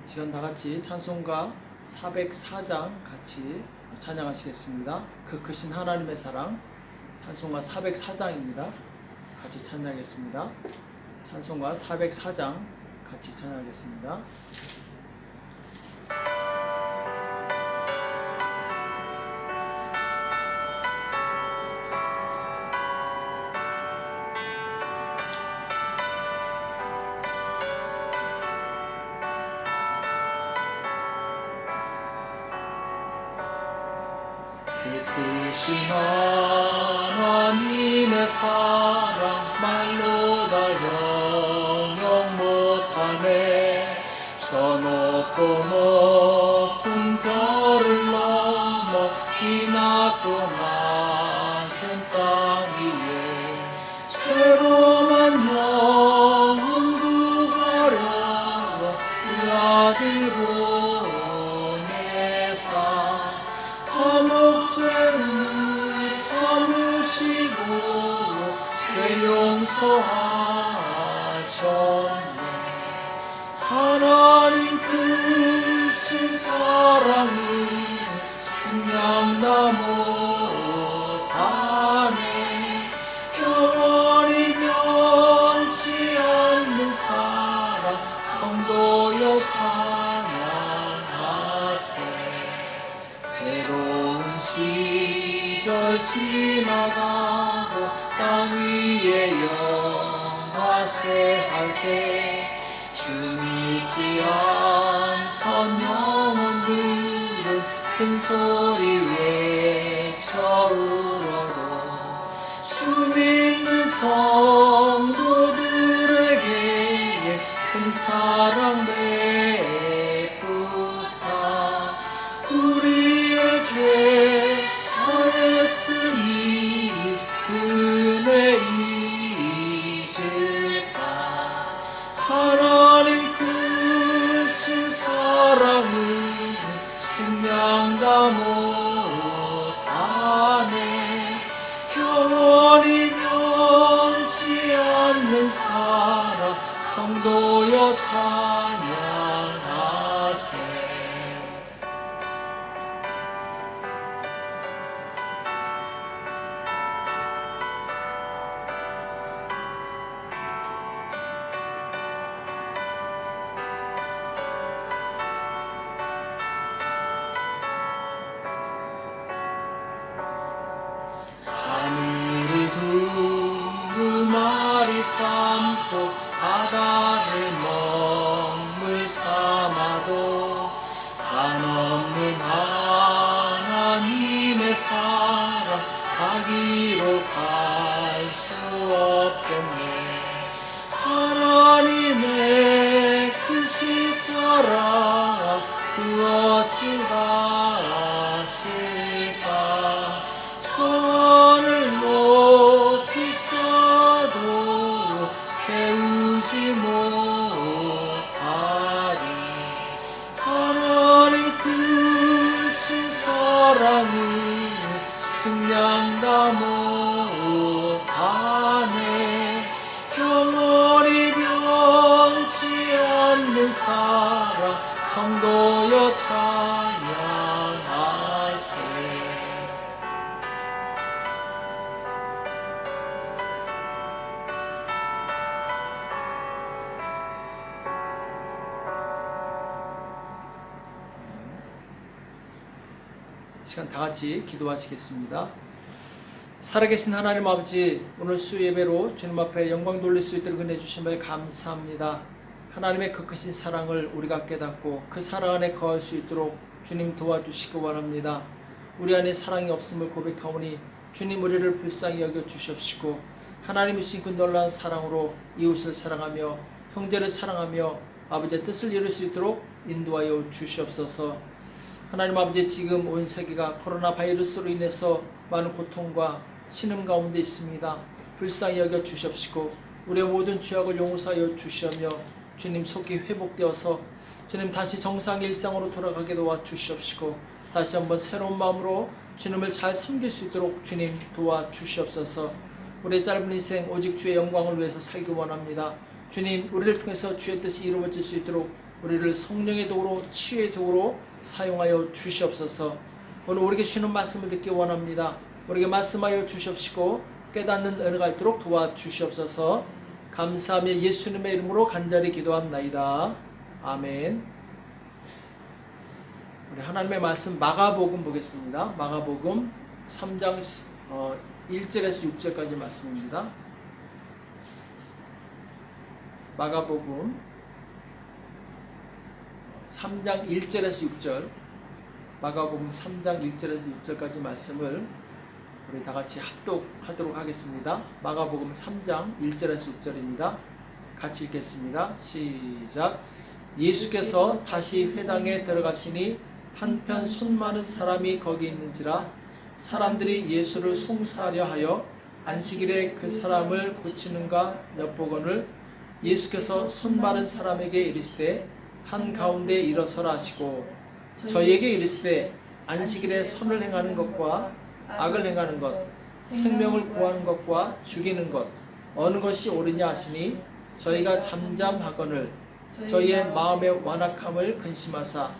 시간 다 같이 찬송가 404장 같이 찬양하시겠습니다. 그 크신 하나님의 사랑 찬송가 404장입니다. 같이 찬양하겠습니다. 찬송가 404장 같이 찬양하겠습니다. 그 크신 하나님의 사랑 말로 다 영영 못하네. 저 높고 높은 별을 넘어 이 낮고 낮은 땅 위에 죄로만 영혼 구하려고 그 아들 보내사 죄를 삼으시고 죄 용서하셨네. 하나님 크신 사랑을 증량 다 못하네. 영원히 변치 않는 사랑 성도여 찬양하세. 외로운 시절 지나가고 땅 위에 영화쇠할 때 주 믿지 않던 영혼들은 큰 소리 외쳐 울어도 주 믿는 성도들에게 큰 사랑 베푸사 우리의 죄 사했으니 은혜 잊을까. 하나님 크신 사랑을 증량 다 못하네. 영원히 변치 않는 사랑 성도여 찬양하세. 하늘을 두루마리 삼고 바다를 먹물 삼아도 한없는 하나님의 사랑 가기로 갈 수 없겠네. 하나님의 크신 사랑 그 어찌 갔을까. 천을 높이 쌓아도 채우지 못하리. 하나님 크신 사랑을 증량 다 못하네. 영원히 변치 않는 사랑 성도여 찬양하세. 시간 다 같이 기도하시겠습니다. 살아계신 하나님 아버지, 오늘 수 예배로 주님 앞에 영광 돌릴 수 있도록 은혜 주심을 감사합니다. 하나님의 그 크신 사랑을 우리가 깨닫고 그 사랑 안에 거할 수 있도록 주님 도와주시기 바랍니다. 우리 안에 사랑이 없음을 고백하오니 주님 우리를 불쌍히 여겨 주시옵시고 하나님이 주신 그 놀라운 사랑으로 이웃을 사랑하며 형제를 사랑하며 아버지의 뜻을 이룰 수 있도록 인도하여 주시옵소서. 하나님 아버지, 지금 온 세계가 코로나 바이러스로 인해서 많은 고통과 신음 가운데 있습니다. 불쌍히 여겨 주시옵시고 우리의 모든 죄악을 용서하여 주시며 주님 속히 회복되어서 주님 다시 정상의 일상으로 돌아가게 도와주시옵시고 다시 한번 새로운 마음으로 주님을 잘 섬길 수 있도록 주님 도와주시옵소서. 우리의 짧은 인생 오직 주의 영광을 위해서 살기 원합니다. 주님, 우리를 통해서 주의 뜻이 이루어질 수 있도록 우리를 성령의 도구로 치유의 도구로 사용하여 주시옵소서. 오늘 우리에게 주시는 말씀을 듣기 원합니다. 우리에게 말씀하여 주시옵시고 깨닫는 은혜가 있도록 도와주시옵소서. 감사하며 예수님의 이름으로 간절히 기도합나이다. 아멘. 우리 하나님의 말씀 마가복음 보겠습니다. 마가복음 3장 1절에서 6절까지 말씀입니다. 마가복음 3장 1절에서 6절, 마가복음 3장 1절에서 6절까지 말씀을 우리 다 같이 합독하도록 하겠습니다. 마가복음 3장 1절에서 6절입니다. 같이 읽겠습니다. 시작. 예수께서 다시 회당에 들어가시니 한편 손 많은 사람이 거기 있는지라 사람들이 예수를 송사하려 하여 안식일에 그 사람을 고치는가 엿보거늘 예수께서 손 마른 사람에게 이르시되 한가운데 일어서라 하시고 저희에게 이르시되 안식일에 선을 행하는 것과 악을 행하는 것 생명을 구하는 것과 죽이는 것 어느 것이 옳으냐 하시니 저희가 잠잠하거늘 저희의 마음의 완악함을 근심하사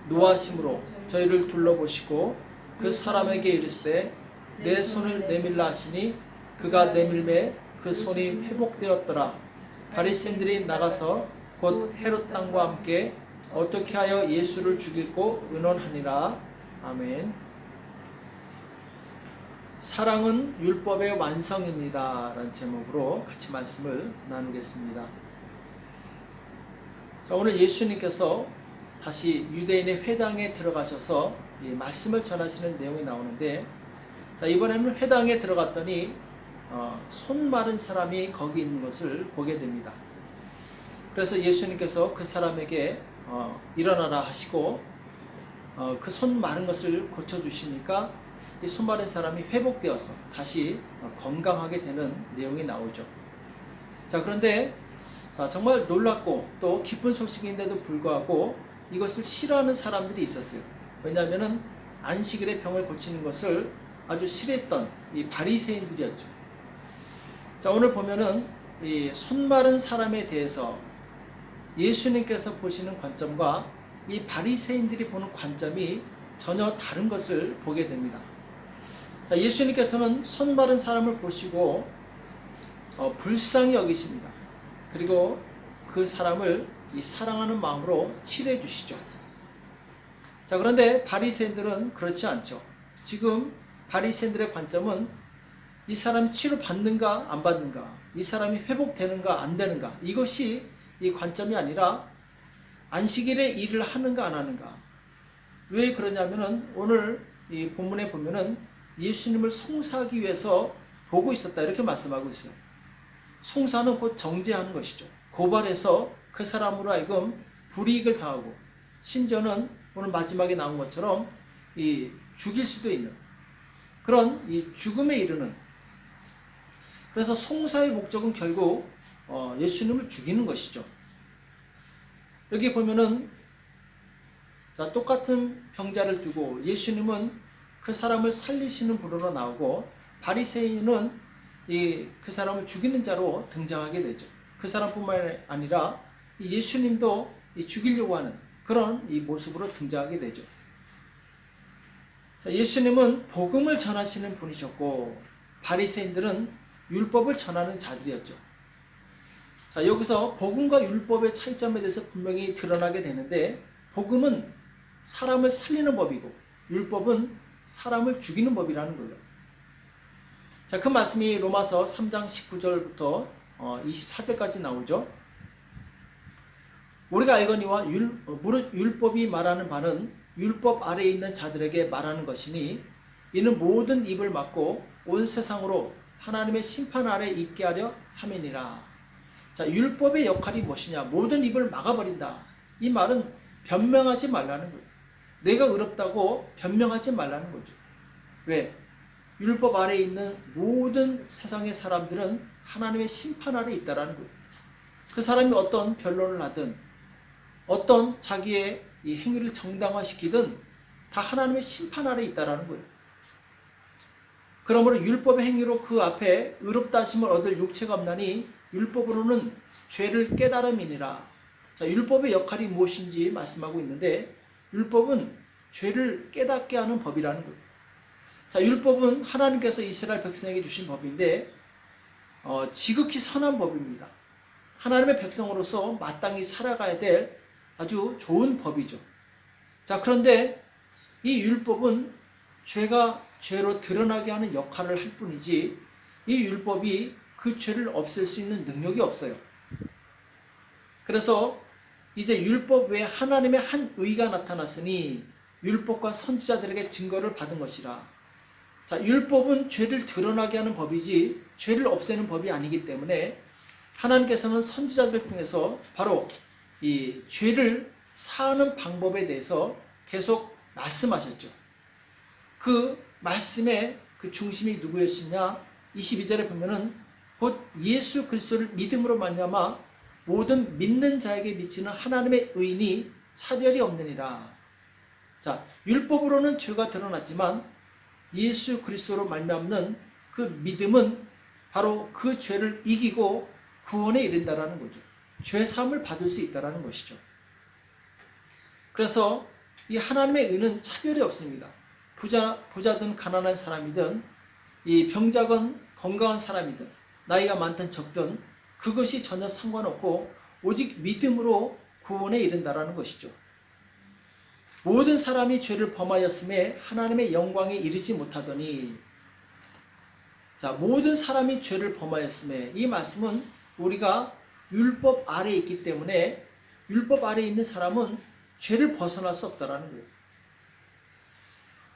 노하심으로 저희를 둘러보시고 그 사람에게 이르시되 내 손을 내밀라 하시니 그가 내밀매 그 손이 회복되었더라. 바리새인들이 나가서 곧 헤롯 땅과 함께 어떻게 하여 예수를 죽이고 의논하니라. 아멘. 사랑은 율법의 완성입니다 라는 제목으로 같이 말씀을 나누겠습니다. 자, 오늘 예수님께서 다시 유대인의 회당에 들어가셔서 이 말씀을 전하시는 내용이 나오는데, 자, 이번에는 회당에 들어갔더니 손 마른 사람이 거기 있는 것을 보게 됩니다. 그래서 예수님께서 그 사람에게 일어나라 하시고 그 손 마른 것을 고쳐주시니까 이 손 마른 사람이 회복되어서 다시 건강하게 되는 내용이 나오죠. 자, 그런데 정말 놀랍고 또 기쁜 소식인데도 불구하고 이것을 싫어하는 사람들이 있었어요. 왜냐하면 안식일에 병을 고치는 것을 아주 싫어했던 이 바리새인들이었죠. 자, 오늘 보면은 이 손 마른 사람에 대해서 예수님께서 보시는 관점과 이 바리새인들이 보는 관점이 전혀 다른 것을 보게 됩니다. 자, 예수님께서는 손 마른 사람을 보시고 불쌍히 여기십니다. 그리고 그 사람을 이 사랑하는 마음으로 치료해 주시죠. 자, 그런데 바리새인들은 그렇지 않죠. 지금 바리새인들의 관점은 이 사람이 치료받는가 안 받는가, 이 사람이 회복되는가 안 되는가, 이것이 이 관점이 아니라 안식일에 일을 하는가 안 하는가. 왜 그러냐면은 오늘 이 본문에 보면은 예수님을 송사하기 위해서 보고 있었다 이렇게 말씀하고 있어요. 송사는 곧 정죄하는 것이죠. 고발해서 그 사람으로 하여금 불이익을 당하고 심지어는 오늘 마지막에 나온 것처럼 이 죽일 수도 있는 그런 이 죽음에 이르는, 그래서 송사의 목적은 결국 예수님을 죽이는 것이죠. 여기 보면은 자, 똑같은 병자를 두고 예수님은 그 사람을 살리시는 분으로 나오고 바리새인은 그 사람을 죽이는 자로 등장하게 되죠. 그 사람뿐만 아니라 예수님도 죽이려고 하는 그런 이 모습으로 등장하게 되죠. 자, 예수님은 복음을 전하시는 분이셨고 바리새인들은 율법을 전하는 자들이었죠. 자, 여기서 복음과 율법의 차이점에 대해서 분명히 드러나게 되는데, 복음은 사람을 살리는 법이고 율법은 사람을 죽이는 법이라는 거예요. 자, 그 말씀이 로마서 3장 19절부터 24절까지 나오죠. 우리가 알거니와 무릇 율법이 말하는 바는 율법 아래에 있는 자들에게 말하는 것이니 이는 모든 입을 막고 온 세상으로 하나님의 심판 아래 있게 하려 함이니라. 자, 율법의 역할이 무엇이냐? 모든 입을 막아버린다. 이 말은 변명하지 말라는 거예요. 내가 의롭다고 변명하지 말라는 거죠. 왜? 율법 아래에 있는 모든 세상의 사람들은 하나님의 심판 아래 있다라는 거예요. 그 사람이 어떤 변론을 하든 어떤 자기의 이 행위를 정당화시키든 다 하나님의 심판 아래 있다라는 거예요. 그러므로 율법의 행위로 그 앞에 의롭다 하심을 얻을 육체가 없나니 율법으로는 죄를 깨달음이니라. 자, 율법의 역할이 무엇인지 말씀하고 있는데 율법은 죄를 깨닫게 하는 법이라는 거예요. 자, 율법은 하나님께서 이스라엘 백성에게 주신 법인데 지극히 선한 법입니다. 하나님의 백성으로서 마땅히 살아가야 될 아주 좋은 법이죠. 자, 그런데 이 율법은 죄가 죄로 드러나게 하는 역할을 할 뿐이지 이 율법이 그 죄를 없앨 수 있는 능력이 없어요. 그래서 이제 율법 외에 하나님의 한 의가 나타났으니 율법과 선지자들에게 증거를 받은 것이라. 자, 율법은 죄를 드러나게 하는 법이지 죄를 없애는 법이 아니기 때문에 하나님께서는 선지자들 통해서 바로 이 죄를 사하는 방법에 대해서 계속 말씀하셨죠. 그 말씀의 그 중심이 누구였느냐? 22절에 보면은 곧 예수 그리스도를 믿음으로 말미암아 모든 믿는 자에게 미치는 하나님의 의인이 차별이 없느니라. 자, 율법으로는 죄가 드러났지만 예수 그리스도로 말미암는 그 믿음은 바로 그 죄를 이기고 구원에 이른다라는 거죠. 죄 사함을 받을 수 있다라는 것이죠. 그래서 이 하나님의 의는 차별이 없습니다. 부자든 가난한 사람이든 이 병자건 건강한 사람이든 나이가 많든 적든 그것이 전혀 상관없고 오직 믿음으로 구원에 이른다라는 것이죠. 모든 사람이 죄를 범하였음에 하나님의 영광에 이르지 못하더니, 자, 모든 사람이 죄를 범하였음에, 이 말씀은 우리가 율법 아래에 있기 때문에 율법 아래에 있는 사람은 죄를 벗어날 수 없다라는 거예요.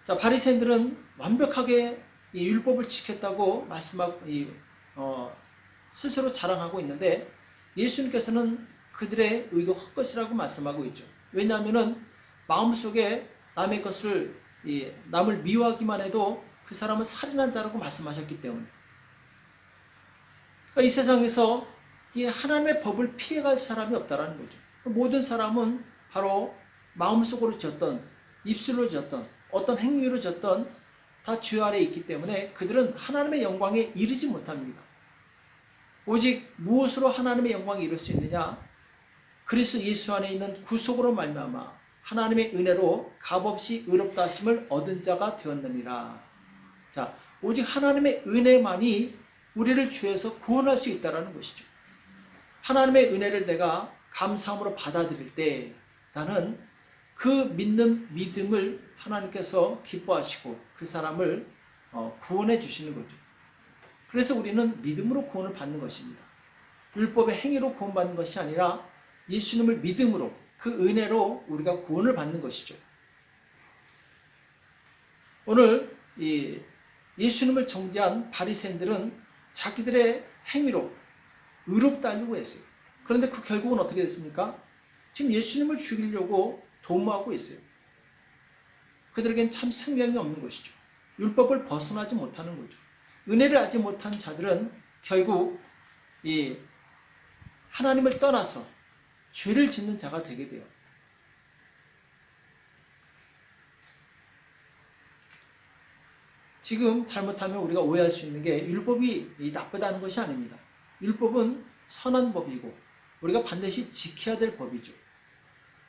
자, 바리새인들은 완벽하게 이 율법을 지켰다고 말씀하고 스스로 자랑하고 있는데 예수님께서는 그들의 의도 헛것이라고 말씀하고 있죠. 왜냐하면은 마음속에 남의 것을 남을 미워하기만 해도 그 사람은 살인한 자라고 말씀하셨기 때문에, 그러니까 이 세상에서 이 하나님의 법을 피해갈 사람이 없다라는 거죠. 모든 사람은 바로 마음속으로 지었던, 입술로 지었던, 어떤 행위로 지었던 다 죄 아래에 있기 때문에 그들은 하나님의 영광에 이르지 못합니다. 오직 무엇으로 하나님의 영광에 이룰 수 있느냐? 그리스도 예수 안에 있는 구속으로 말미암아 하나님의 은혜로 값없이 의롭다 하심을 얻은 자가 되었느니라. 자, 오직 하나님의 은혜만이 우리를 죄에서 구원할 수 있다는 것이죠. 하나님의 은혜를 내가 감사함으로 받아들일 때 나는 그 믿는 믿음을 하나님께서 기뻐하시고 그 사람을 구원해 주시는 거죠. 그래서 우리는 믿음으로 구원을 받는 것입니다. 율법의 행위로 구원받는 것이 아니라 예수님을 믿음으로, 그 은혜로 우리가 구원을 받는 것이죠. 오늘 이 예수님을 정죄한 바리새인들은 자기들의 행위로 의롭다 하려고 했어요. 그런데 그 결국은 어떻게 됐습니까? 지금 예수님을 죽이려고 도모하고 있어요. 그들에겐 참 생명이 없는 것이죠. 율법을 벗어나지 못하는 거죠. 은혜를 알지 못한 자들은 결국 이 하나님을 떠나서 죄를 짓는 자가 되게 돼요. 지금 잘못하면 우리가 오해할 수 있는 게 율법이 나쁘다는 것이 아닙니다. 율법은 선한 법이고 우리가 반드시 지켜야 될 법이죠.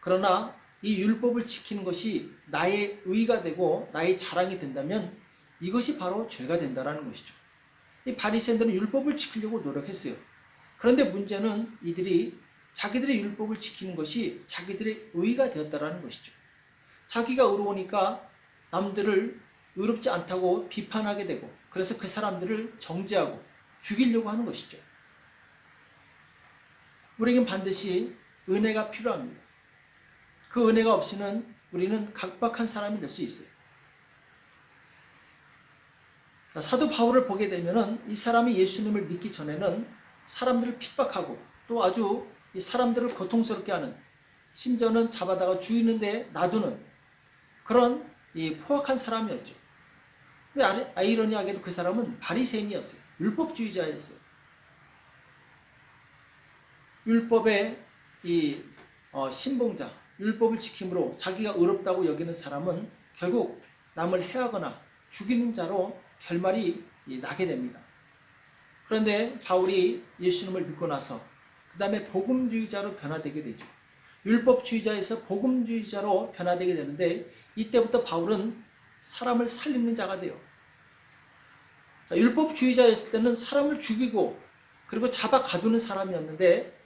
그러나 이 율법을 지키는 것이 나의 의가 되고 나의 자랑이 된다면 이것이 바로 죄가 된다는 것이죠. 이 바리새인들은 율법을 지키려고 노력했어요. 그런데 문제는 이들이 자기들의 율법을 지키는 것이 자기들의 의가 되었다는 것이죠. 자기가 의로우니까 남들을 의롭지 않다고 비판하게 되고 그래서 그 사람들을 정죄하고 죽이려고 하는 것이죠. 우리에겐 반드시 은혜가 필요합니다. 그 은혜가 없이는 우리는 각박한 사람이 될 수 있어요. 사도 바울을 보게 되면은 이 사람이 예수님을 믿기 전에는 사람들을 핍박하고 또 아주 이 사람들을 고통스럽게 하는, 심지어는 잡아다가 죽이는데 놔두는 그런 이 포악한 사람이었죠. 근데 아이러니하게도 그 사람은 바리새인이었어요. 율법주의자였어요. 율법의 이 신봉자, 율법을 지킴으로 자기가 의롭다고 여기는 사람은 결국 남을 해하거나 죽이는 자로 결말이 나게 됩니다. 그런데 바울이 예수님을 믿고 나서 그 다음에 복음주의자로 변화되게 되죠. 율법주의자에서 복음주의자로 변화되게 되는데, 이때부터 바울은 사람을 살리는 자가 돼요. 자, 율법주의자였을 때는 사람을 죽이고 그리고 잡아 가두는 사람이었는데,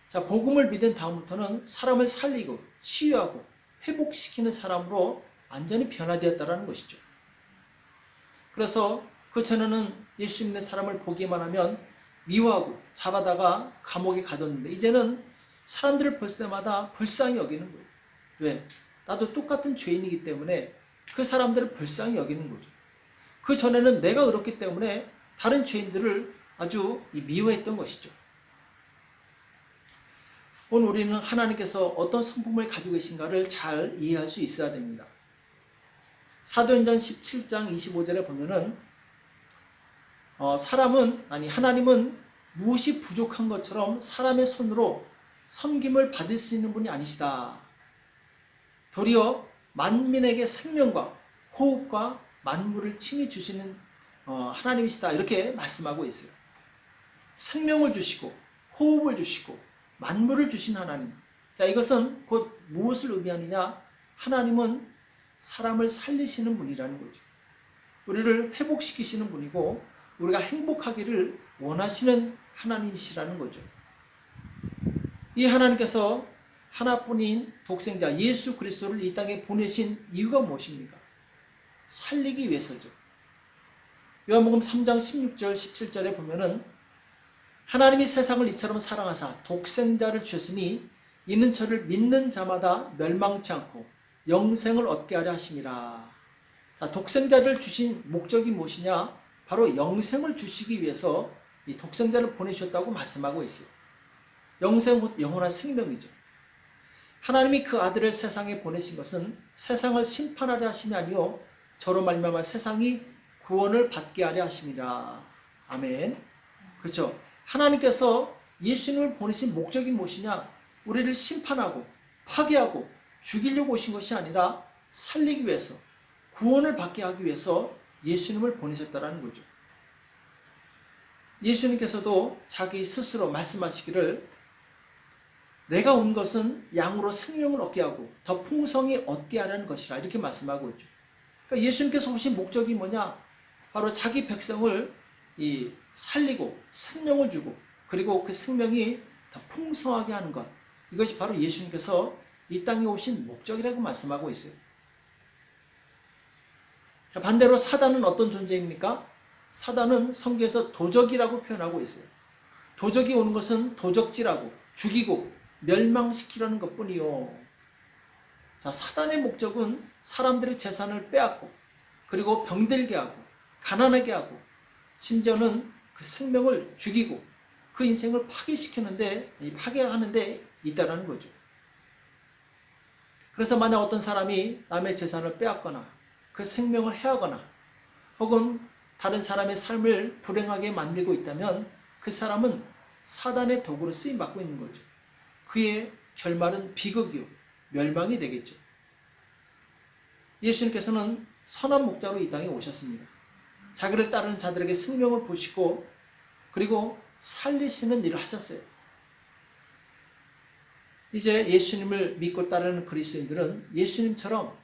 자, 복음을 믿은 다음부터는 사람을 살리고 치유하고 회복시키는 사람으로 완전히 변화되었다는 것이죠. 그래서 그 전에는 예수 믿는 사람을 보기만 하면 미워하고 잡아다가 감옥에 가뒀는데, 이제는 사람들을 볼 때마다 불쌍히 여기는 거예요. 왜? 나도 똑같은 죄인이기 때문에 그 사람들을 불쌍히 여기는 거죠. 그 전에는 내가 의롭기 때문에 다른 죄인들을 아주 미워했던 것이죠. 오늘 우리는 하나님께서 어떤 성품을 가지고 계신가를 잘 이해할 수 있어야 됩니다. 사도행전 17장 25절에 보면은 하나님은 무엇이 부족한 것처럼 사람의 손으로 섬김을 받을 수 있는 분이 아니시다. 도리어 만민에게 생명과 호흡과 만물을 친히 주시는 하나님이시다. 이렇게 말씀하고 있어요. 생명을 주시고 호흡을 주시고 만물을 주신 하나님. 자, 이것은 곧 무엇을 의미하느냐? 하나님은 사람을 살리시는 분이라는 거죠. 우리를 회복시키시는 분이고 우리가 행복하기를 원하시는 하나님이시라는 거죠. 이 하나님께서 하나뿐인 독생자 예수 그리스도를 이 땅에 보내신 이유가 무엇입니까? 살리기 위해서죠. 요한복음 3장 16절 17절에 보면은 하나님이 세상을 이처럼 사랑하사 독생자를 주셨으니 이는 저를 믿는 자마다 멸망치 않고 영생을 얻게 하려 하심이라. 자, 독생자를 주신 목적이 무엇이냐? 바로 영생을 주시기 위해서 이 독생자를 보내주셨다고 말씀하고 있어요. 영생 곧 영원한 생명이죠. 하나님이 그 아들을 세상에 보내신 것은 세상을 심판하려 하심이 아니요 저로 말미암아 세상이 구원을 받게 하려 하심이라. 아멘. 그렇죠. 하나님께서 예수님을 보내신 목적이 무엇이냐? 우리를 심판하고 파괴하고 죽이려고 오신 것이 아니라 살리기 위해서, 구원을 받게 하기 위해서 예수님을 보내셨다는 거죠. 예수님께서도 자기 스스로 말씀하시기를 내가 온 것은 양으로 생명을 얻게 하고 더 풍성히 얻게 하려는 것이라, 이렇게 말씀하고 있죠. 그러니까 예수님께서 오신 목적이 뭐냐? 바로 자기 백성을 살리고 생명을 주고 그리고 그 생명이 더 풍성하게 하는 것, 이것이 바로 예수님께서 이 땅에 오신 목적이라고 말씀하고 있어요. 반대로 사단은 어떤 존재입니까? 사단은 성경에서 도적이라고 표현하고 있어요. 도적이 오는 것은 도적질하고 죽이고 멸망시키려는 것뿐이요. 자, 사단의 목적은 사람들의 재산을 빼앗고 그리고 병들게 하고 가난하게 하고 심지어는 그 생명을 죽이고 그 인생을 파괴하는 데 있다라는 거죠. 그래서 만약 어떤 사람이 남의 재산을 빼앗거나 그 생명을 해하거나 혹은 다른 사람의 삶을 불행하게 만들고 있다면 그 사람은 사단의 도구로 쓰임받고 있는 거죠. 그의 결말은 비극이요 멸망이 되겠죠. 예수님께서는 선한 목자로 이 땅에 오셨습니다. 자기를 따르는 자들에게 생명을 부으시고 그리고 살리시는 일을 하셨어요. 이제 예수님을 믿고 따르는 그리스도인들은 예수님처럼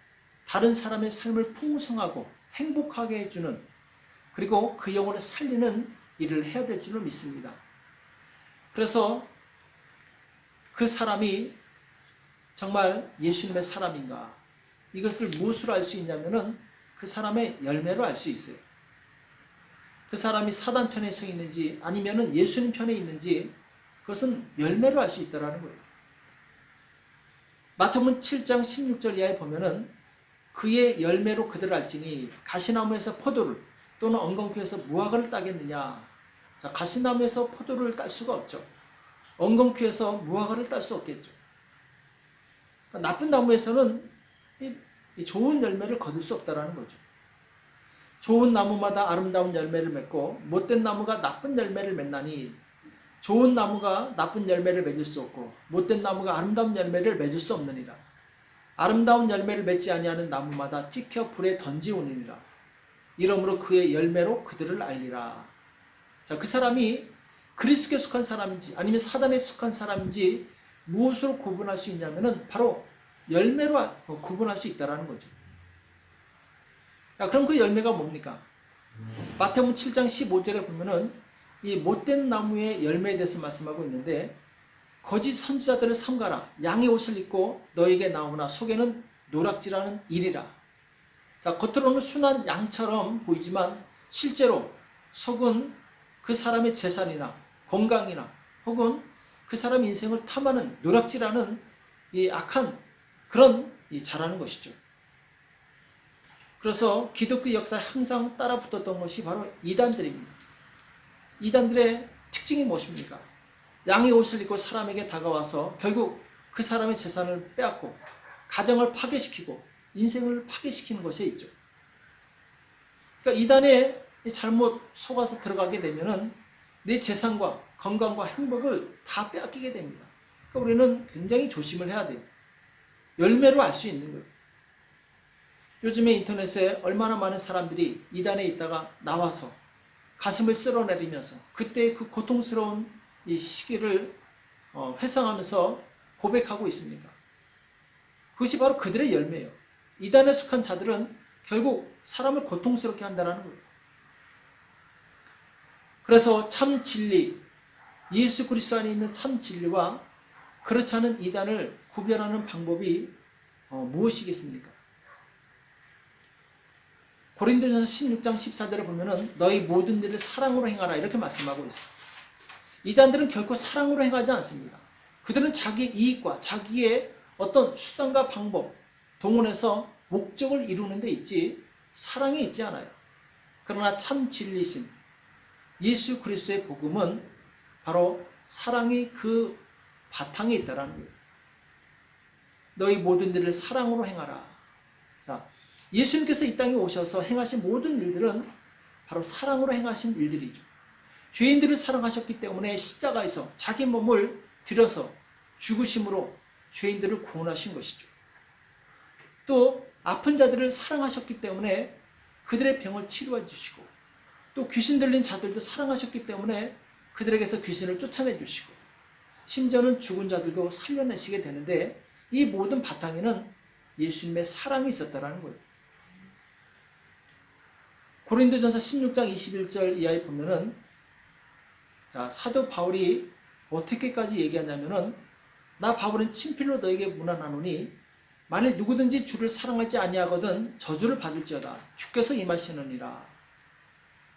다른 사람의 삶을 풍성하고 행복하게 해주는 그리고 그 영혼을 살리는 일을 해야 될 줄을 믿습니다. 그래서 그 사람이 정말 예수님의 사람인가, 이것을 무엇으로 알 수 있냐면은 그 사람의 열매로 알 수 있어요. 그 사람이 사단 편에 서 있는지 아니면은 예수님 편에 있는지 그것은 열매로 알 수 있다는 거예요. 마태복음 7장 16절 이하에 보면은 그의 열매로 그들을 알지니 가시나무에서 포도를 또는 엉겅퀴에서 무화과를 따겠느냐. 자, 가시나무에서 포도를 딸 수가 없죠. 엉겅퀴에서 무화과를 딸 수 없겠죠. 그러니까 나쁜 나무에서는 이 좋은 열매를 거둘 수 없다는 거죠. 좋은 나무마다 아름다운 열매를 맺고 못된 나무가 나쁜 열매를 맺나니 좋은 나무가 나쁜 열매를 맺을 수 없고 못된 나무가 아름다운 열매를 맺을 수 없느니라. 아름다운 열매를 맺지 아니하는 나무마다 찍혀 불에 던지오니라. 이러므로 그의 열매로 그들을 알리라. 자, 그 사람이 그리스도께 속한 사람인지 아니면 사단에 속한 사람인지 무엇으로 구분할 수 있냐면은 바로 열매로 구분할 수 있다라는 거죠. 자, 그럼 그 열매가 뭡니까? 마태복음 7장 15절에 보면은 이 못된 나무의 열매에 대해서 말씀하고 있는데, 거짓 선지자들을 삼가라. 양의 옷을 입고 너에게 나오나 속에는 노략질하는 일이라. 자, 겉으로는 순한 양처럼 보이지만 실제로 속은 그 사람의 재산이나 건강이나 혹은 그 사람 인생을 탐하는 노략질하는 이 악한 그런 자라는 것이죠. 그래서 기독교 역사에 항상 따라붙었던 것이 바로 이단들입니다. 이단들의 특징이 무엇입니까? 양의 옷을 입고 사람에게 다가와서 결국 그 사람의 재산을 빼앗고 가정을 파괴시키고 인생을 파괴시키는 것에 있죠. 그러니까 이단에 잘못 속아서 들어가게 되면은 내 재산과 건강과 행복을 다 빼앗기게 됩니다. 그러니까 우리는 굉장히 조심을 해야 돼요. 열매로 알 수 있는 거예요. 요즘에 인터넷에 얼마나 많은 사람들이 이단에 있다가 나와서 가슴을 쓸어내리면서 그때 그 고통스러운 이 시기를 회상하면서 고백하고 있습니까? 그것이 바로 그들의 열매예요. 이단에 속한 자들은 결국 사람을 고통스럽게 한다는 거예요. 그래서 참 진리, 예수 그리스도 안에 있는 참 진리와 그렇지 않은 이단을 구별하는 방법이 무엇이겠습니까? 고린도전서 16장 14절에 보면은 너희 모든 일을 사랑으로 행하라 이렇게 말씀하고 있어요. 이단들은 결코 사랑으로 행하지 않습니다. 그들은 자기 이익과 자기의 어떤 수단과 방법, 동원해서 목적을 이루는 데 있지 사랑에 있지 않아요. 그러나 참 진리신 예수 그리스도의 복음은 바로 사랑이 그 바탕에 있다라는 거예요. 너희 모든 일을 사랑으로 행하라. 자, 예수님께서 이 땅에 오셔서 행하신 모든 일들은 바로 사랑으로 행하신 일들이죠. 죄인들을 사랑하셨기 때문에 십자가에서 자기 몸을 들여서 죽으심으로 죄인들을 구원하신 것이죠. 또 아픈 자들을 사랑하셨기 때문에 그들의 병을 치료해 주시고, 또 귀신 들린 자들도 사랑하셨기 때문에 그들에게서 귀신을 쫓아내 주시고, 심지어는 죽은 자들도 살려내시게 되는데, 이 모든 바탕에는 예수님의 사랑이 있었다는 거예요. 고린도전서 16장 21절 이하에 보면은 사도 바울이 어떻게까지 얘기하냐면은 나 바울은 친필로 너에게 문안하노니 만일 누구든지 주를 사랑하지 아니하거든 저주를 받을지어다. 주께서 임하시느니라.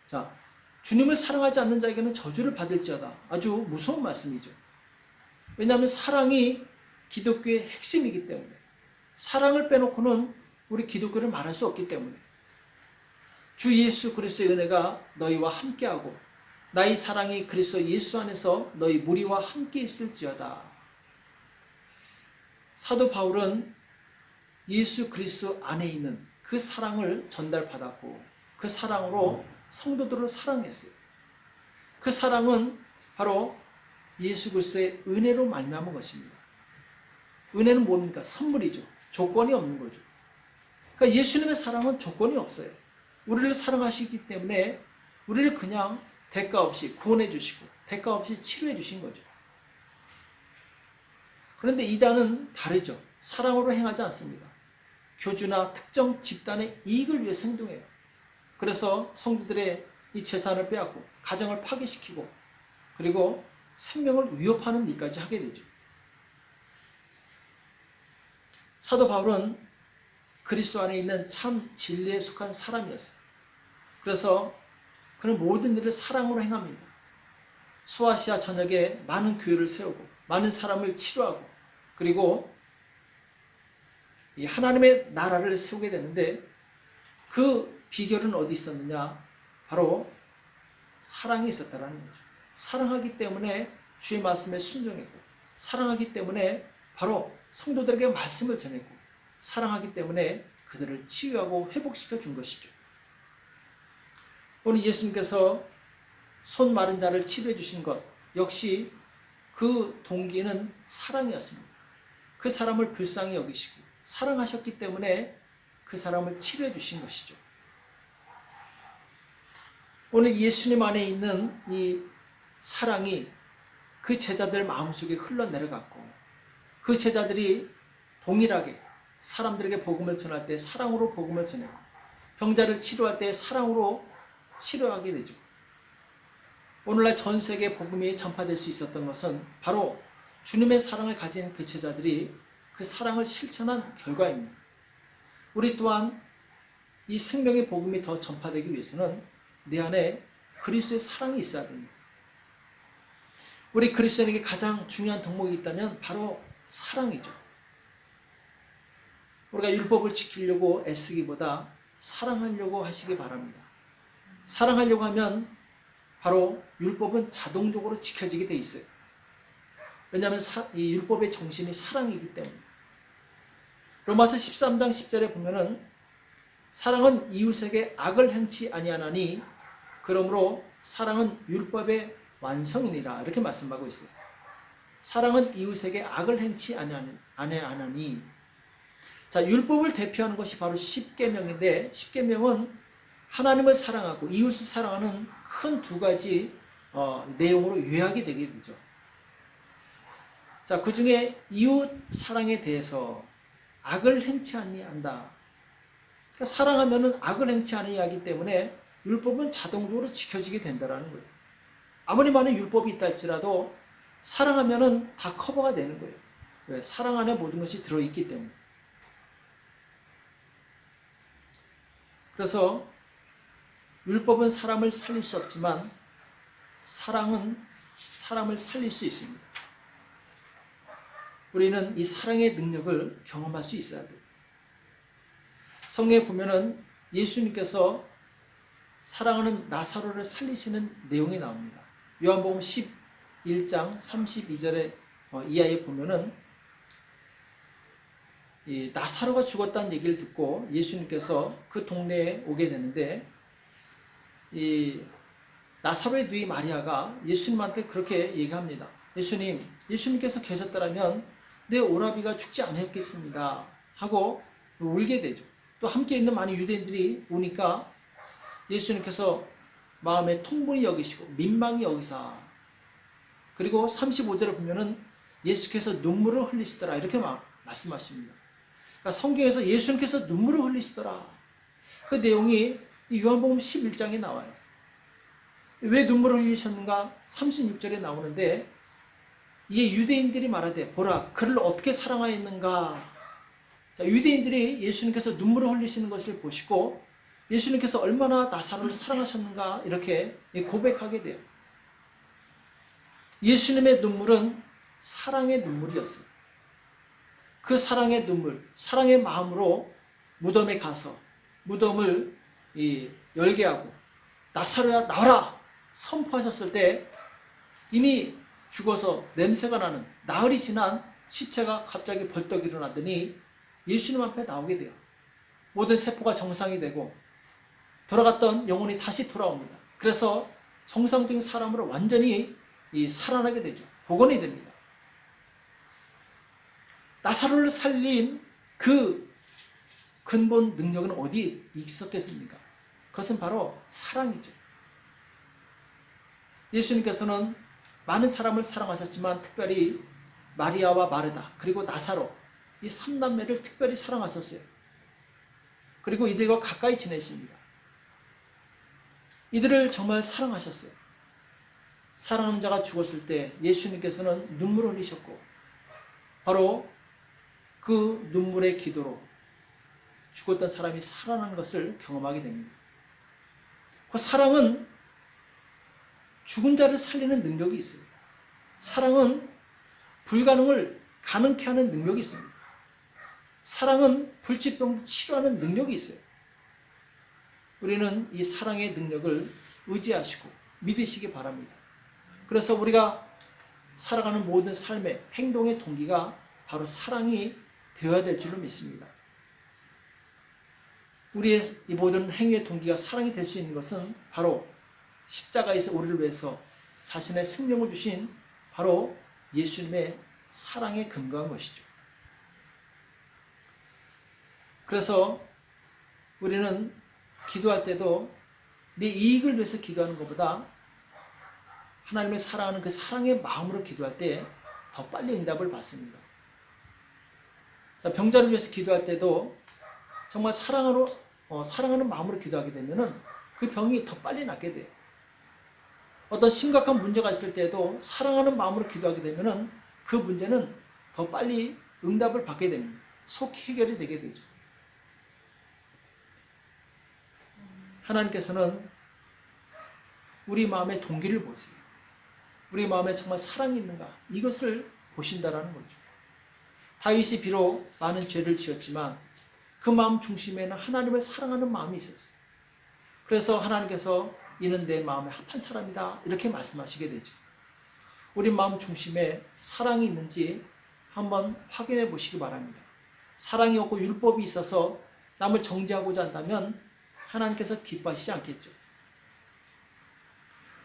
자, 주님을 사랑하지 않는 자에게는 저주를 받을지어다. 아주 무서운 말씀이죠. 왜냐하면 사랑이 기독교의 핵심이기 때문에, 사랑을 빼놓고는 우리 기독교를 말할 수 없기 때문에, 주 예수 그리스도의 은혜가 너희와 함께하고 나의 사랑이 그리스도 예수 안에서 너희 무리와 함께 있을지어다. 사도 바울은 예수 그리스도 안에 있는 그 사랑을 전달받았고 그 사랑으로 성도들을 사랑했어요. 그 사랑은 바로 예수 그리스도의 은혜로 말미암은 것입니다. 은혜는 뭡니까? 선물이죠. 조건이 없는 거죠. 그러니까 예수님의 사랑은 조건이 없어요. 우리를 사랑하시기 때문에 우리를 그냥 대가 없이 구원해 주시고 대가 없이 치료해 주신 거죠. 그런데 이단은 다르죠. 사랑으로 행하지 않습니다. 교주나 특정 집단의 이익을 위해 행동해요. 그래서 성도들의 이 재산을 빼앗고 가정을 파괴시키고 그리고 생명을 위협하는 일까지 하게 되죠. 사도 바울은 그리스도 안에 있는 참 진리에 속한 사람이었어요. 그래서 그는 모든 일을 사랑으로 행합니다. 소아시아 전역에 많은 교회를 세우고 많은 사람을 치료하고 그리고 이 하나님의 나라를 세우게 되는데 그 비결은 어디 있었느냐? 바로 사랑이 있었다는 거죠. 사랑하기 때문에 주의 말씀에 순종했고 사랑하기 때문에 바로 성도들에게 말씀을 전했고 사랑하기 때문에 그들을 치유하고 회복시켜 준 것이죠. 오늘 예수님께서 손 마른 자를 치료해 주신 것 역시 그 동기는 사랑이었습니다. 그 사람을 불쌍히 여기시고 사랑하셨기 때문에 그 사람을 치료해 주신 것이죠. 오늘 예수님 안에 있는 이 사랑이 그 제자들 마음속에 흘러내려갔고 그 제자들이 동일하게 사람들에게 복음을 전할 때 사랑으로 복음을 전했고, 병자를 치료할 때 사랑으로 치료하게 되죠. 오늘날 전 세계 복음이 전파될 수 있었던 것은 바로 주님의 사랑을 가진 그 제자들이 그 사랑을 실천한 결과입니다. 우리 또한 이 생명의 복음이 더 전파되기 위해서는 내 안에 그리스도의 사랑이 있어야 됩니다. 우리 그리스도인에게 가장 중요한 덕목이 있다면 바로 사랑이죠. 우리가 율법을 지키려고 애쓰기보다 사랑하려고 하시기 바랍니다. 사랑하려고 하면 바로 율법은 자동적으로 지켜지게 돼 있어요. 왜냐하면 이 율법의 정신이 사랑이기 때문에. 로마서 13장 10절에 보면은 사랑은 이웃에게 악을 행치 아니하나니 그러므로 사랑은 율법의 완성이니라, 이렇게 말씀하고 있어요. 사랑은 이웃에게 악을 행치 아니하나니. 자, 율법을 대표하는 것이 바로 십계명인데, 십계명은 하나님을 사랑하고 이웃을 사랑하는 큰 두 가지 내용으로 요약이 되게 되죠. 자, 그 중에 이웃 사랑에 대해서 악을 행치 아니한다. 그러니까 사랑하면은 악을 행치 아니하기 때문에 율법은 자동적으로 지켜지게 된다라는 거예요. 아무리 많은 율법이 있다 할지라도 사랑하면은 다 커버가 되는 거예요. 왜? 사랑 안에 모든 것이 들어있기 때문에. 그래서 율법은 사람을 살릴 수 없지만 사랑은 사람을 살릴 수 있습니다. 우리는 이 사랑의 능력을 경험할 수 있어야 돼요. 성경에 보면은 예수님께서 사랑하는 나사로를 살리시는 내용이 나옵니다. 요한복음 11장 32절에 이하에 보면은 이 나사로가 죽었다는 얘기를 듣고 예수님께서 그 동네에 오게 되는데, 이 나사로의 누이 마리아가 예수님한테 그렇게 얘기합니다. 예수님께서 계셨더라면 내 오라비가 죽지 않았겠습니다 하고 울게 되죠. 또 함께 있는 많은 유대인들이 오니까 예수님께서 마음에 통분이 여기시고 민망히 여기사, 그리고 35절에 보면은 예수께서 눈물을 흘리시더라, 이렇게 말씀하십니다. 그러니까 성경에서 예수님께서 눈물을 흘리시더라, 그 내용이 요한복음 11장에 나와요. 왜 눈물을 흘리셨는가? 36절에 나오는데, 이게 유대인들이 말하되 보라 그를 어떻게 사랑하였는가. 자, 유대인들이 예수님께서 눈물을 흘리시는 것을 보시고 예수님께서 얼마나 나사로를 사랑하셨는가 이렇게 고백하게 돼요. 예수님의 눈물은 사랑의 눈물이었어요. 그 사랑의 눈물, 사랑의 마음으로 무덤에 가서 무덤을 열게 하고 나사로야 나와라 선포하셨을 때 이미 죽어서 냄새가 나는 나흘이 지난 시체가 갑자기 벌떡 일어나더니 예수님 앞에 나오게 돼요. 모든 세포가 정상이 되고 돌아갔던 영혼이 다시 돌아옵니다. 그래서 정상적인 사람으로 완전히 살아나게 되죠. 복원이 됩니다. 나사로를 살린 그 근본 능력은 어디에 있었겠습니까? 그것은 바로 사랑이죠. 예수님께서는 많은 사람을 사랑하셨지만 특별히 마리아와 마르다 그리고 나사로 이 3남매를 특별히 사랑하셨어요. 그리고 이들과 가까이 지내십니다. 이들을 정말 사랑하셨어요. 사랑하는 자가 죽었을 때 예수님께서는 눈물을 흘리셨고 바로 그 눈물의 기도로 죽었던 사람이 살아난 것을 경험하게 됩니다. 그 사랑은 죽은 자를 살리는 능력이 있습니다. 사랑은 불가능을 가능케 하는 능력이 있습니다. 사랑은 불치병 치료하는 능력이 있어요. 우리는 이 사랑의 능력을 의지하시고 믿으시기 바랍니다. 그래서 우리가 살아가는 모든 삶의 행동의 동기가 바로 사랑이 되어야 될 줄로 믿습니다. 우리의 이 모든 행위의 동기가 사랑이 될 수 있는 것은 바로 십자가에서 우리를 위해서 자신의 생명을 주신 바로 예수님의 사랑에 근거한 것이죠. 그래서 우리는 기도할 때도 내 이익을 위해서 기도하는 것보다 하나님을 사랑하는 그 사랑의 마음으로 기도할 때 더 빨리 응답을 받습니다. 자, 병자를 위해서 기도할 때도 정말 사랑하는 마음으로 기도하게 되면은 그 병이 더 빨리 낫게 돼요. 어떤 심각한 문제가 있을 때도 사랑하는 마음으로 기도하게 되면은 그 문제는 더 빨리 응답을 받게 됩니다. 속 해결이 되게 되죠. 하나님께서는 우리 마음의 동기를 보세요. 우리 마음에 정말 사랑이 있는가? 이것을 보신다라는 거죠. 다윗이 비록 많은 죄를 지었지만 그 마음 중심에는 하나님을 사랑하는 마음이 있었어요. 그래서 하나님께서 이는 내 마음에 합한 사람이다 이렇게 말씀하시게 되죠. 우리 마음 중심에 사랑이 있는지 한번 확인해 보시기 바랍니다. 사랑이 없고 율법이 있어서 남을 정죄하고자 한다면 하나님께서 기뻐하시지 않겠죠.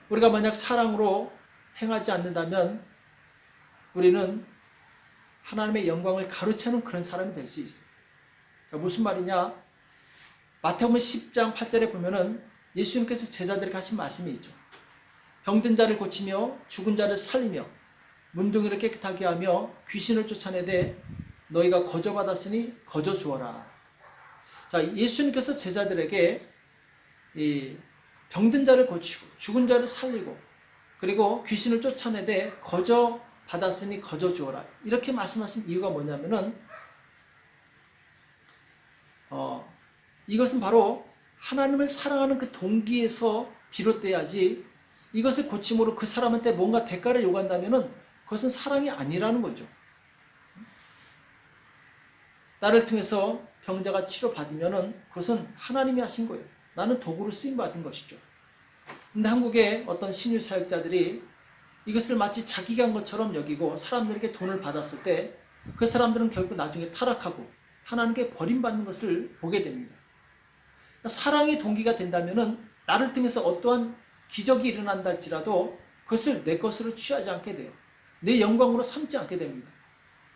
우리가 만약 사랑으로 행하지 않는다면 우리는 하나님의 영광을 가로채는 그런 사람이 될 수 있어요. 자, 무슨 말이냐? 마태복음 10장 8절에 보면은 예수님께서 제자들에게 하신 말씀이 있죠. 병든 자를 고치며 죽은 자를 살리며 문둥이를 깨끗하게 하며 귀신을 쫓아내되 너희가 거저받았으니 거저 주어라. 자, 예수님께서 제자들에게 이 병든 자를 고치고 죽은 자를 살리고 그리고 귀신을 쫓아내되 거저 받았으니 거저 주어라. 이렇게 말씀하신 이유가 뭐냐면은 이것은 바로 하나님을 사랑하는 그 동기에서 비롯돼야지 이것을 고침으로 그 사람한테 뭔가 대가를 요구한다면은 그것은 사랑이 아니라는 거죠. 나를 통해서 병자가 치료받으면은 그것은 하나님이 하신 거예요. 나는 도구로 쓰임받은 것이죠. 근데 한국의 어떤 신유 사역자들이 이것을 마치 자기가 한 것처럼 여기고 사람들에게 돈을 받았을 때 그 사람들은 결국 나중에 타락하고 하나님께 버림받는 것을 보게 됩니다. 사랑이 동기가 된다면은 나를 통해서 어떠한 기적이 일어난다 할지라도 그것을 내 것으로 취하지 않게 돼요. 내 영광으로 삼지 않게 됩니다.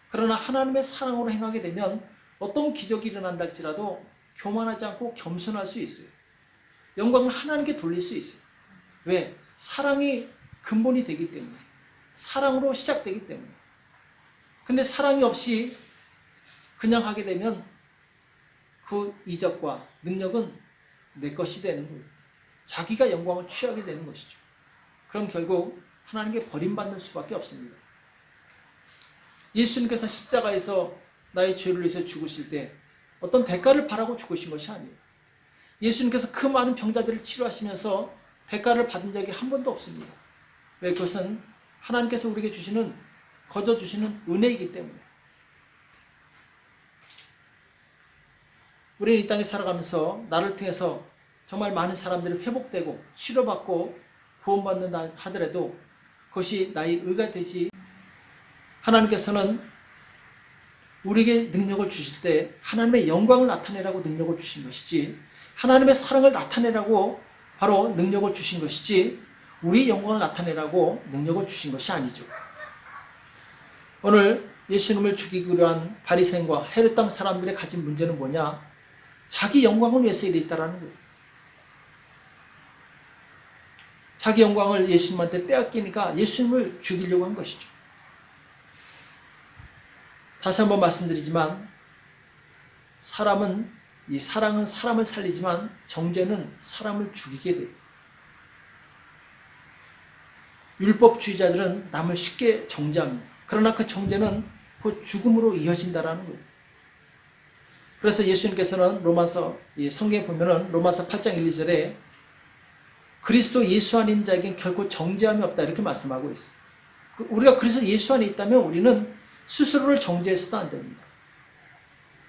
그러나 하나님의 사랑으로 행하게 되면 어떤 기적이 일어난다 할지라도 교만하지 않고 겸손할 수 있어요. 영광을 하나님께 돌릴 수 있어요. 왜? 사랑이 근본이 되기 때문에. 사랑으로 시작되기 때문에. 근데 사랑이 없이 그냥 하게 되면 그 이적과 능력은 내 것이 되는 거예요. 자기가 영광을 취하게 되는 것이죠. 그럼 결국 하나님께 버림받는 수밖에 없습니다. 예수님께서 십자가에서 나의 죄를 위해서 죽으실 때 어떤 대가를 바라고 죽으신 것이 아니에요. 예수님께서 그 많은 병자들을 치료하시면서 대가를 받은 적이 한 번도 없습니다. 왜? 그것은 하나님께서 우리에게 거저 주시는 은혜이기 때문에. 우리는 이 땅에 살아가면서 나를 통해서 정말 많은 사람들이 회복되고 치료받고 구원받는다 하더라도 그것이 나의 의가 되지, 하나님께서는 우리에게 능력을 주실 때 하나님의 영광을 나타내라고 능력을 주신 것이지, 하나님의 사랑을 나타내라고 바로 능력을 주신 것이지, 우리의 영광을 나타내라고 능력을 주신 것이 아니죠. 오늘 예수님을 죽이기로 한 바리새인과 헤롯 땅 사람들의 가진 문제는 뭐냐? 자기 영광을 위해서 이랬다라는 거예요. 자기 영광을 예수님한테 빼앗기니까 예수님을 죽이려고 한 것이죠. 다시 한번 말씀드리지만 사랑은 사람을 살리지만 정죄는 사람을 죽이게 돼요. 율법주의자들은 남을 쉽게 정죄합니다. 그러나 그 정죄는 그 죽음으로 이어진다라는 거예요. 그래서 예수님께서는 성경에 보면은 로마서 8장 1, 2절에 그리스도 예수 안에 있는 자에겐 결코 정죄함이 없다 이렇게 말씀하고 있어요. 우리가 그래서 예수 안에 있다면 우리는 스스로를 정죄해서도 안 됩니다.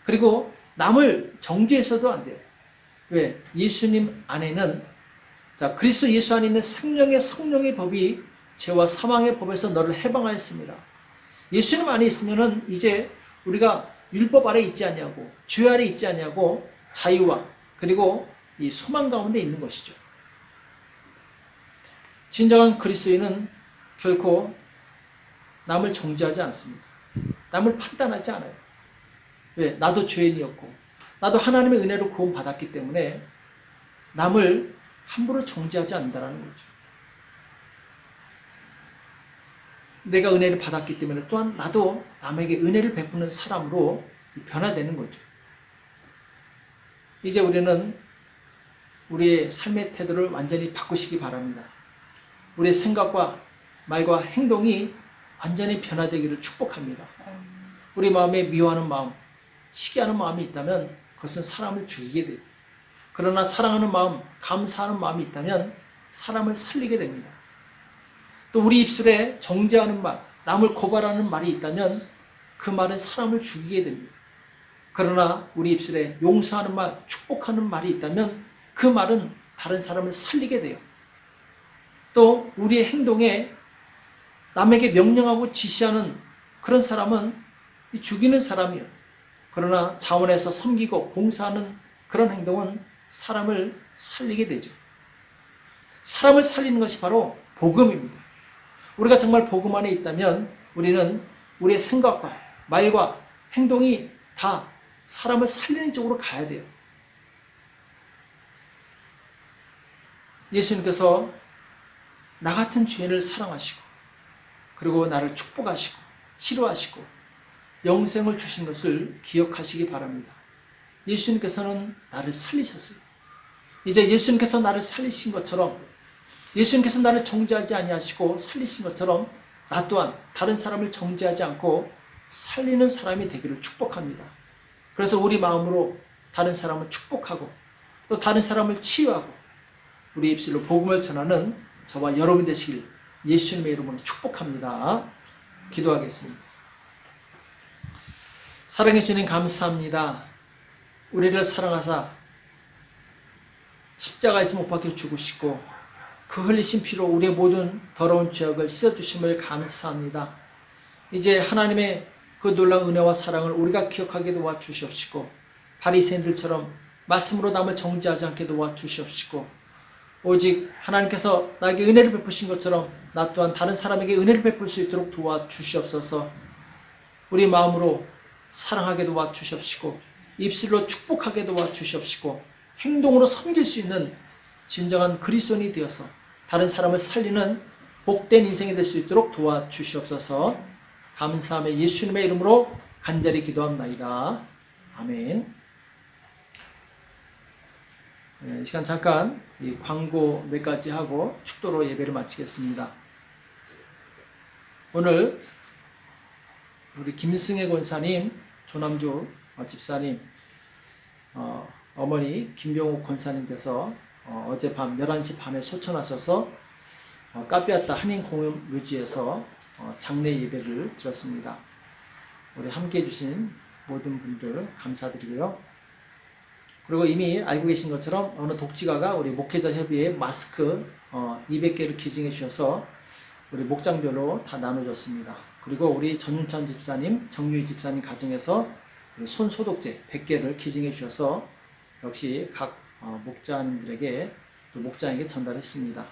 그리고 남을 정죄해서도 안 돼요. 왜? 예수님 안에는 그리스도 예수 안에 있는 생명의 성령의 법이 죄와 사망의 법에서 너를 해방하였습니다. 예수님 안에 있으면은 이제 우리가 율법 아래 있지 아니하고 죄 아래 있지 아니하고 자유와 그리고 이 소망 가운데 있는 것이죠. 진정한 그리스도인은 결코 남을 정죄하지 않습니다. 남을 판단하지 않아요. 왜? 나도 죄인이었고 나도 하나님의 은혜로 구원받았기 때문에 남을 함부로 정죄하지 않는다는 거죠. 내가 은혜를 받았기 때문에 또한 나도 남에게 은혜를 베푸는 사람으로 변화되는 거죠. 이제 우리는 우리의 삶의 태도를 완전히 바꾸시기 바랍니다. 우리의 생각과 말과 행동이 완전히 변화되기를 축복합니다. 우리 마음에 미워하는 마음, 시기하는 마음이 있다면 그것은 사람을 죽이게 돼요. 그러나 사랑하는 마음, 감사하는 마음이 있다면 사람을 살리게 됩니다. 또 우리 입술에 정죄하는 말, 남을 고발하는 말이 있다면 그 말은 사람을 죽이게 됩니다. 그러나 우리 입술에 용서하는 말, 축복하는 말이 있다면 그 말은 다른 사람을 살리게 돼요. 또 우리의 행동에 남에게 명령하고 지시하는 그런 사람은 죽이는 사람이에요. 그러나 자원에서 섬기고 봉사하는 그런 행동은 사람을 살리게 되죠. 사람을 살리는 것이 바로 복음입니다. 우리가 정말 복음 안에 있다면 우리는 우리의 생각과 말과 행동이 다 사람을 살리는 쪽으로 가야 돼요. 예수님께서 나 같은 죄인을 사랑하시고 그리고 나를 축복하시고 치료하시고 영생을 주신 것을 기억하시기 바랍니다. 예수님께서는 나를 살리셨어요. 이제 예수님께서 나를 살리신 것처럼 예수님께서 나를 정죄하지 아니하시고 살리신 것처럼 나 또한 다른 사람을 정죄하지 않고 살리는 사람이 되기를 축복합니다. 그래서 우리 마음으로 다른 사람을 축복하고 또 다른 사람을 치유하고 우리 입술로 복음을 전하는 저와 여러분 되시길 예수님의 이름으로 축복합니다. 기도하겠습니다. 사랑해 주님 감사합니다. 우리를 사랑하사 십자가에서 못 박혀 죽으시고 그 흘리신 피로 우리의 모든 더러운 죄악을 씻어주심을 감사합니다. 이제 하나님의 그 놀라운 은혜와 사랑을 우리가 기억하게 도와주시옵시고 바리새인들처럼 말씀으로 남을 정죄하지 않게 도와주시옵시고 오직 하나님께서 나에게 은혜를 베푸신 것처럼 나 또한 다른 사람에게 은혜를 베풀 수 있도록 도와주시옵소서. 우리 마음으로 사랑하게 도와주시옵시고 입술로 축복하게 도와주시옵시고 행동으로 섬길 수 있는 진정한 그리스도인이 되어서 다른 사람을 살리는 복된 인생이 될 수 있도록 도와주시옵소서. 감사하며 예수님의 이름으로 간절히 기도합나이다. 아멘. 이 시간 잠깐 이 광고 몇 가지 하고 축도로 예배를 마치겠습니다. 오늘 우리 김승혜 권사님, 조남주 집사님, 어머니 김병옥 권사님께서 어젯밤 11시 반에 소천하셔서 카페아타 한인공유묘지에서 장례 예배를 드렸습니다. 우리 함께 해주신 모든 분들 감사드리고요. 그리고 이미 알고 계신 것처럼 어느 독지가가 우리 목회자 협의회 마스크 200개를 기증해 주셔서 우리 목장별로 다 나눠줬습니다. 그리고 우리 전윤찬 집사님, 정유희 집사님 가정에서 손 소독제 100개를 기증해 주셔서 역시 각 목자님들에게 또 목장에게 전달했습니다.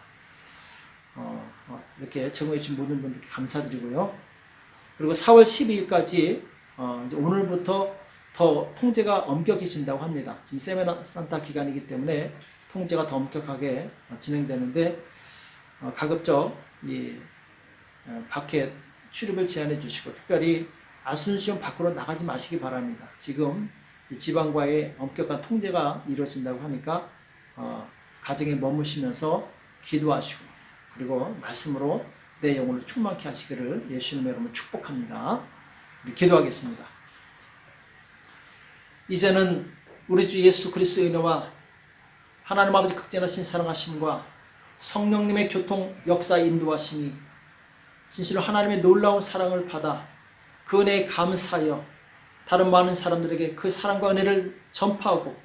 이렇게 제공해 주신 모든 분들께 감사드리고요. 그리고 4월 12일까지 이제 오늘부터 더 통제가 엄격해진다고 합니다. 지금 세메나 산타 기간이기 때문에 통제가 더 엄격하게 진행되는데 가급적 이 밖에 출입을 제한해 주시고 특별히 아순시온 밖으로 나가지 마시기 바랍니다. 지금 이 지방과의 엄격한 통제가 이루어진다고 하니까 가정에 머무시면서 기도하시고 그리고 말씀으로 내 영혼을 충만케 하시기를 예수님의 이름으로 축복합니다. 우리 기도하겠습니다. 이제는 우리 주 예수 그리스도의 은혜와 하나님 아버지 극진하신 사랑하심과 성령님의 교통 역사 인도하심이 진실로 하나님의 놀라운 사랑을 받아 그 은혜에 감사하여 다른 많은 사람들에게 그 사랑과 은혜를 전파하고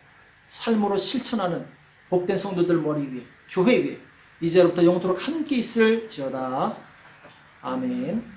삶으로 실천하는 복된 성도들 머리 위에 교회 위에 이제부터 영토록 함께 있을지어다. 아멘.